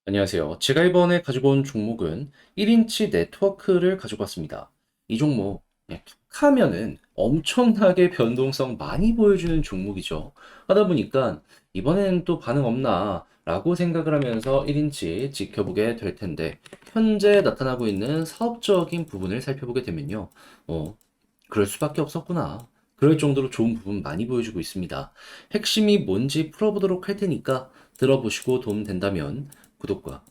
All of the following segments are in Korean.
안녕하세요. 제가 이번에 가지고 온 종목은 1인치 네트워크를 가지고 왔습니다. 이 종목, 그냥 툭 하면은 엄청나게 변동성 많이 보여주는 종목이죠. 하다 보니까 이번엔 또 반응 없나 라고 생각을 하면서 1인치 지켜보게 될 텐데, 현재 나타나고 있는 사업적인 부분을 살펴보게 되면요. 그럴 수밖에 없었구나. 그럴 정도로 좋은 부분 많이 보여주고 있습니다. 핵심이 뭔지 풀어보도록 할 테니까 들어보시고 도움 된다면 구독과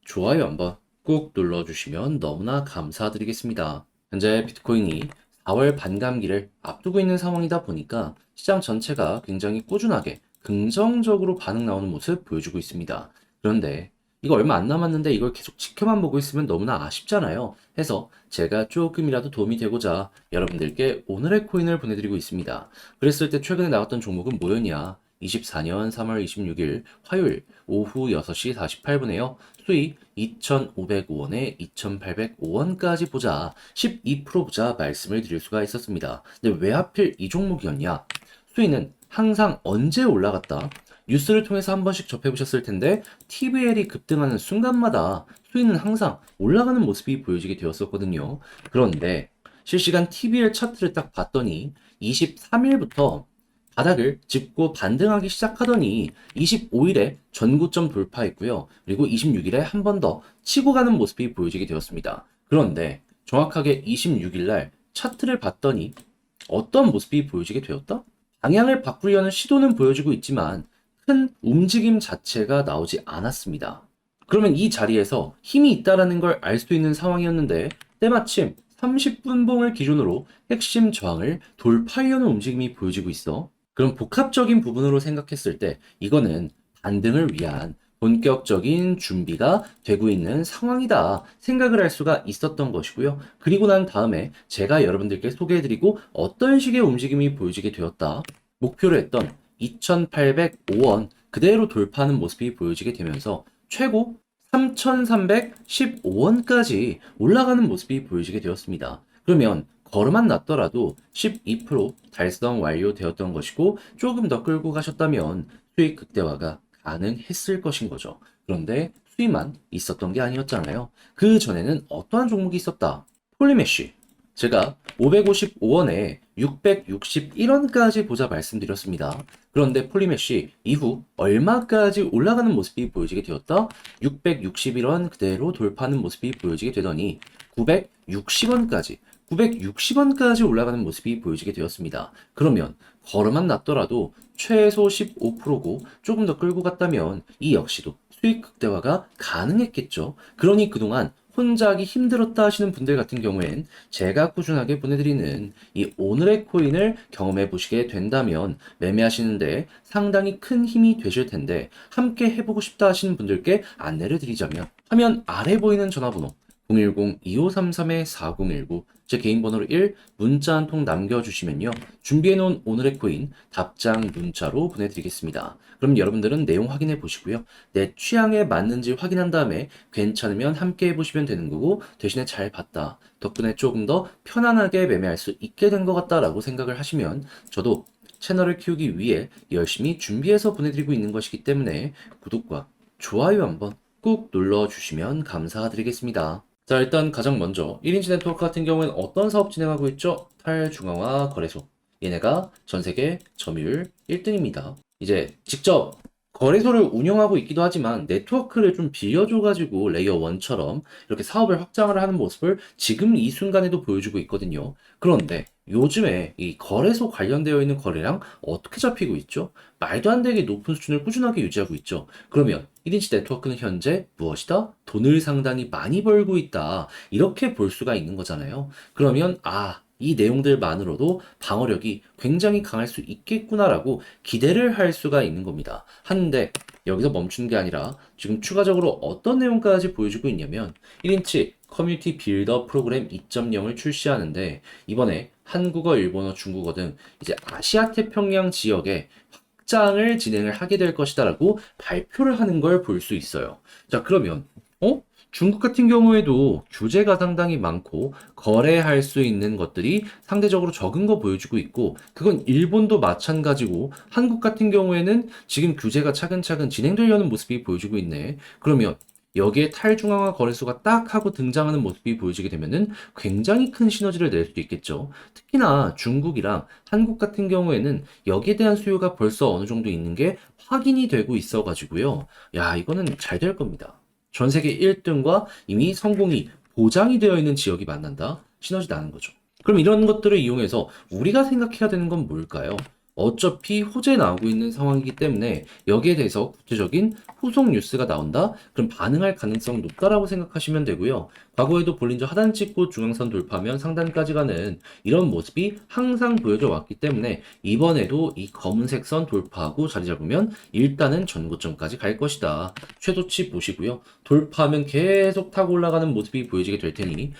좋아요 한번 꾹 눌러주시면 너무나 감사드리겠습니다. 현재 비트코인이 4월 반감기를 앞두고 있는 상황이다 보니까 시장 전체가 굉장히 꾸준하게 긍정적으로 반응 나오는 모습 보여주고 있습니다. 그런데 이거 얼마 안 남았는데 이걸 계속 지켜만 보고 있으면 너무나 아쉽잖아요. 해서 제가 조금이라도 도움이 되고자 여러분들께 오늘의 코인을 보내드리고 있습니다. 그랬을 때 최근에 나왔던 종목은 뭐였냐? 24년 3월 26일 화요일 오후 6시 48분에요. 수익 2,505원에 2,805원까지 보자. 12% 보자 말씀을 드릴 수가 있었습니다. 근데 왜 하필 이 종목이었냐? 수익은 항상 언제 올라갔다? 뉴스를 통해서 한 번씩 접해보셨을 텐데 TVL이 급등하는 순간마다 수익은 항상 올라가는 모습이 보여지게 되었었거든요. 그런데 실시간 TVL 차트를 딱 봤더니 23일부터 바닥을 짚고 반등하기 시작하더니 25일에 전고점 돌파했고요. 그리고 26일에 한 번 더 치고 가는 모습이 보여지게 되었습니다. 그런데 정확하게 26일 날 차트를 봤더니 어떤 모습이 보여지게 되었다? 방향을 바꾸려는 시도는 보여주고 있지만 큰 움직임 자체가 나오지 않았습니다. 그러면 이 자리에서 힘이 있다라는 걸 알 수 있는 상황이었는데 때마침 30분봉을 기준으로 핵심 저항을 돌파하려는 움직임이 보여지고 있어. 그럼 복합적인 부분으로 생각했을 때 이거는 반등을 위한 본격적인 준비가 되고 있는 상황이다 생각을 할 수가 있었던 것이고요. 그리고 난 다음에 제가 여러분들께 소개해드리고 어떤 식의 움직임이 보여지게 되었다. 목표로 했던 2,805원 그대로 돌파하는 모습이 보여지게 되면서 최고 3,315원까지 올라가는 모습이 보여지게 되었습니다. 그러면 걸음만 났더라도 12% 달성 완료되었던 것이고 조금 더 끌고 가셨다면 수익 극대화가 가능했을 것인 거죠. 그런데 수익만 있었던 게 아니었잖아요. 그 전에는 어떠한 종목이 있었다? 폴리메쉬. 제가 555원에 661원까지 보자 말씀드렸습니다. 그런데 폴리메쉬 이후 얼마까지 올라가는 모습이 보여지게 되었다? 661원 그대로 돌파하는 모습이 보여지게 되더니 960원까지 960원까지 올라가는 모습이 보여지게 되었습니다. 그러면 걸음만 났더라도 최소 15%고 조금 더 끌고 갔다면 이 역시도 수익 극대화가 가능했겠죠. 그러니 그동안 혼자 하기 힘들었다 하시는 분들 같은 경우엔 제가 꾸준하게 보내드리는 이 오늘의 코인을 경험해 보시게 된다면 매매하시는데 상당히 큰 힘이 되실 텐데 함께 해보고 싶다 하시는 분들께 안내를 드리자면 화면 아래 보이는 전화번호 010-2533-4019 제 개인 번호로 1 문자 한 통 남겨주시면요. 준비해놓은 오늘의 코인 답장 문자로 보내드리겠습니다. 그럼 여러분들은 내용 확인해 보시고요. 내 취향에 맞는지 확인한 다음에 괜찮으면 함께 해보시면 되는 거고 대신에 잘 봤다. 덕분에 조금 더 편안하게 매매할 수 있게 된 것 같다라고 생각을 하시면 저도 채널을 키우기 위해 열심히 준비해서 보내드리고 있는 것이기 때문에 구독과 좋아요 한번 꾹 눌러주시면 감사드리겠습니다. 자, 일단 가장 먼저 1인치 네트워크 같은 경우에는 어떤 사업 진행하고 있죠? 탈중앙화 거래소. 얘네가 전 세계 점유율 1등입니다. 이제 직접 거래소를 운영하고 있기도 하지만 네트워크를 좀 빌려줘가지고 레이어 1처럼 이렇게 사업을 확장을 하는 모습을 지금 이 순간에도 보여주고 있거든요. 그런데 요즘에 이 거래소 관련되어 있는 거래량 어떻게 잡히고 있죠? 말도 안 되게 높은 수준을 꾸준하게 유지하고 있죠. 그러면 1인치 네트워크는 현재 무엇이다? 돈을 상당히 많이 벌고 있다. 이렇게 볼 수가 있는 거잖아요. 그러면 이 내용들만으로도 방어력이 굉장히 강할 수 있겠구나라고 기대를 할 수가 있는 겁니다. 한데 여기서 멈춘 게 아니라 지금 추가적으로 어떤 내용까지 보여주고 있냐면 1인치 커뮤니티 빌더 프로그램 2.0을 출시하는데 이번에 한국어, 일본어, 중국어 등 이제 아시아 태평양 지역에 확장을 진행을 하게 될 것이다라고 발표를 하는 걸 볼 수 있어요. 자, 그러면 중국 같은 경우에도 규제가 상당히 많고 거래할 수 있는 것들이 상대적으로 적은 거 보여주고 있고 그건 일본도 마찬가지고 한국 같은 경우에는 지금 규제가 차근차근 진행되려는 모습이 보여주고 있네. 그러면 여기에 탈중앙화 거래소가 딱 하고 등장하는 모습이 보여지게 되면은 굉장히 큰 시너지를 낼 수 있겠죠. 특히나 중국이랑 한국 같은 경우에는 여기에 대한 수요가 벌써 어느 정도 있는 게 확인이 되고 있어 가지고요. 야, 이거는 잘 될 겁니다. 전 세계 1등과 이미 성공이 보장이 되어 있는 지역이 만난다. 시너지 나는 거죠. 그럼 이런 것들을 이용해서 우리가 생각해야 되는 건 뭘까요? 어차피 호재 나오고 있는 상황이기 때문에 여기에 대해서 구체적인 후속 뉴스가 나온다? 그럼 반응할 가능성 높다라고 생각하시면 되고요. 과거에도 볼린저 하단 찍고 중앙선 돌파하면 상단까지 가는 이런 모습이 항상 보여져 왔기 때문에 이번에도 이 검은색 선 돌파하고 자리 잡으면 일단은 전고점까지 갈 것이다. 최소치 보시고요. 돌파하면 계속 타고 올라가는 모습이 보여지게 될 테니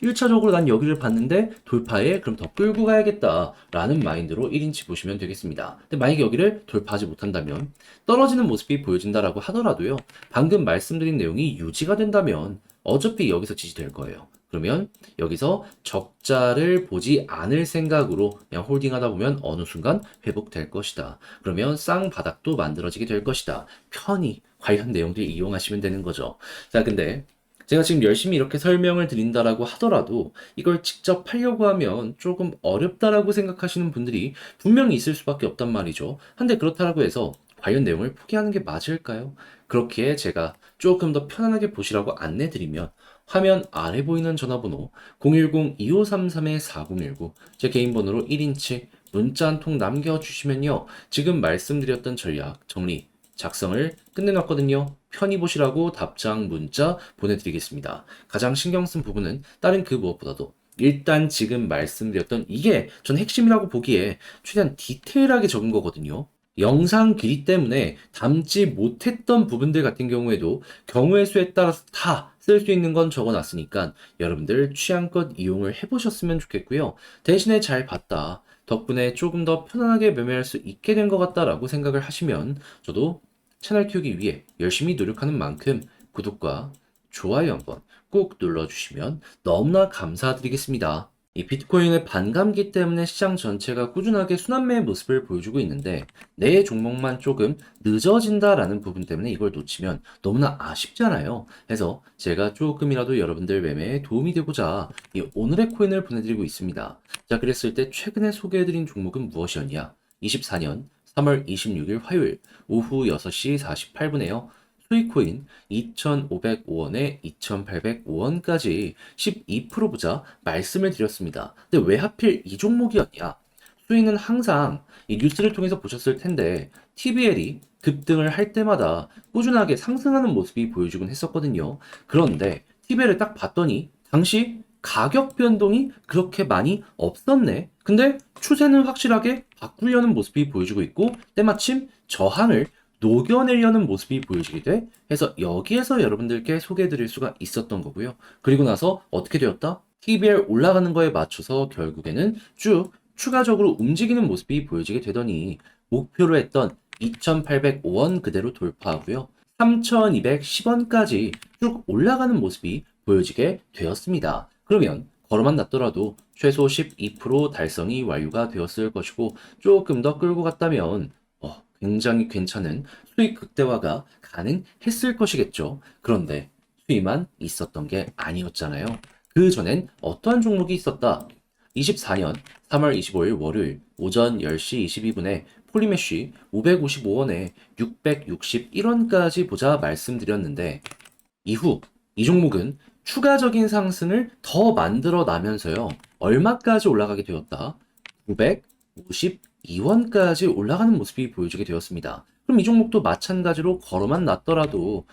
1차적으로 난 여기를 봤는데 돌파해 그럼 더 끌고 가야겠다 라는 마인드로 1인치 보시면 되겠습니다. 근데 만약에 여기를 돌파하지 못한다면 떨어지는 모습이 보여진다라고 하더라도요. 방금 말씀드린 내용이 유지가 된다면 어차피 여기서 지지될 거예요. 그러면 여기서 적자를 보지 않을 생각으로 그냥 홀딩하다 보면 어느 순간 회복될 것이다. 그러면 쌍바닥도 만들어지게 될 것이다. 편히 관련 내용들 이용하시면 되는 거죠. 자, 근데 제가 지금 열심히 이렇게 설명을 드린다라고 하더라도 이걸 직접 하려고 하면 조금 어렵다라고 생각하시는 분들이 분명히 있을 수밖에 없단 말이죠. 한데 그렇다라고 해서 관련 내용을 포기하는 게 맞을까요? 그렇기에 제가 조금 더 편안하게 보시라고 안내드리면 화면 아래 보이는 전화번호 010-2533-4019 제 개인 번호로 1인치 문자 한 통 남겨주시면요. 지금 말씀드렸던 전략 정리 작성을 끝내놨거든요. 편히 보시라고 답장 문자 보내드리겠습니다. 가장 신경 쓴 부분은 다른 그 무엇보다도 일단 지금 말씀드렸던 이게 전 핵심이라고 보기에 최대한 디테일하게 적은 거거든요. 영상 길이 때문에 담지 못했던 부분들 같은 경우에도 경우의 수에 따라서 다 쓸 수 있는 건 적어놨으니까 여러분들 취향껏 이용을 해보셨으면 좋겠고요. 대신에 잘 봤다. 덕분에 조금 더 편안하게 매매할 수 있게 된 것 같다라고 생각을 하시면 저도 채널 키우기 위해 열심히 노력하는 만큼 구독과 좋아요 한번 꼭 눌러주시면 너무나 감사드리겠습니다. 이 비트코인의 반감기 때문에 시장 전체가 꾸준하게 순환매의 모습을 보여주고 있는데 내 종목만 조금 늦어진다라는 부분 때문에 이걸 놓치면 너무나 아쉽잖아요. 그래서 제가 조금이라도 여러분들 매매에 도움이 되고자 이 오늘의 코인을 보내드리고 있습니다. 자, 그랬을 때 최근에 소개해드린 종목은 무엇이었냐? 24년 3월 26일 화요일 오후 6시 48분에요. 수익코인 2,505원에 2,805원까지 12% 보자 말씀을 드렸습니다. 근데 왜 하필 이 종목이었냐? 수익은 항상 이 뉴스를 통해서 보셨을 텐데 TBL이 급등을 할 때마다 꾸준하게 상승하는 모습이 보여주곤 했었거든요. 그런데 TBL을 딱 봤더니 당시 가격 변동이 그렇게 많이 없었네. 근데 추세는 확실하게 바꾸려는 모습이 보여주고 있고 때마침 저항을 녹여내려는 모습이 보여지게 돼. 해서 여기에서 여러분들께 소개해 드릴 수가 있었던 거고요. 그리고 나서 어떻게 되었다? TBL 올라가는 거에 맞춰서 결국에는 쭉 추가적으로 움직이는 모습이 보여지게 되더니 목표로 했던 2,805원 그대로 돌파하고요. 3,210원까지 쭉 올라가는 모습이 보여지게 되었습니다. 그러면 걸어만 놨더라도 최소 12% 달성이 완료가 되었을 것이고 조금 더 끌고 갔다면 굉장히 괜찮은 수익 극대화가 가능했을 것이겠죠. 그런데 수익만 있었던 게 아니었잖아요. 그 전엔 어떠한 종목이 있었다? 24년 3월 25일 월요일 오전 10시 22분에 폴리메쉬 555원에 661원까지 보자 말씀드렸는데 이후 이 종목은 추가적인 상승을 더 만들어 나면서요. 얼마까지 올라가게 되었다? 952원까지 올라가는 모습이 보여지게 되었습니다. 그럼 이 종목도 마찬가지로 걸어만 놨더라도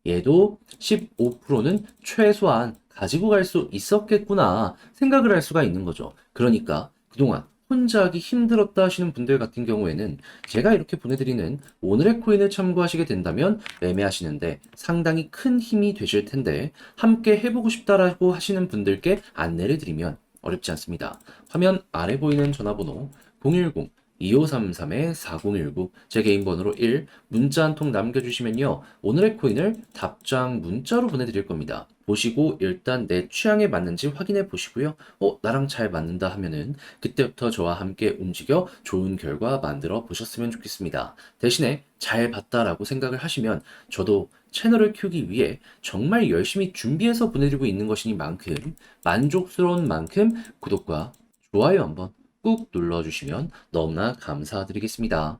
얘도 15%는 최소한 가지고 갈 수 있었겠구나 생각을 할 수가 있는 거죠. 그러니까 그동안 혼자 하기 힘들었다 하시는 분들 같은 경우에는 제가 이렇게 보내드리는 오늘의 코인을 참고하시게 된다면 매매하시는데 상당히 큰 힘이 되실 텐데 함께 해보고 싶다라고 하시는 분들께 안내를 드리면 어렵지 않습니다. 화면 아래 보이는 전화번호 010-2533-4019 제 개인 번호로 1 문자 한 통 남겨주시면요. 오늘의 코인을 답장 문자로 보내드릴 겁니다. 보시고 일단 내 취향에 맞는지 확인해 보시고요. 나랑 잘 맞는다 하면은 그때부터 저와 함께 움직여 좋은 결과 만들어 보셨으면 좋겠습니다. 대신에 잘 봤다라고 생각을 하시면 저도 채널을 키우기 위해 정말 열심히 준비해서 보내드리고 있는 것이니만큼 만족스러운 만큼 구독과 좋아요 한번 꾹 눌러주시면 너무나 감사드리겠습니다.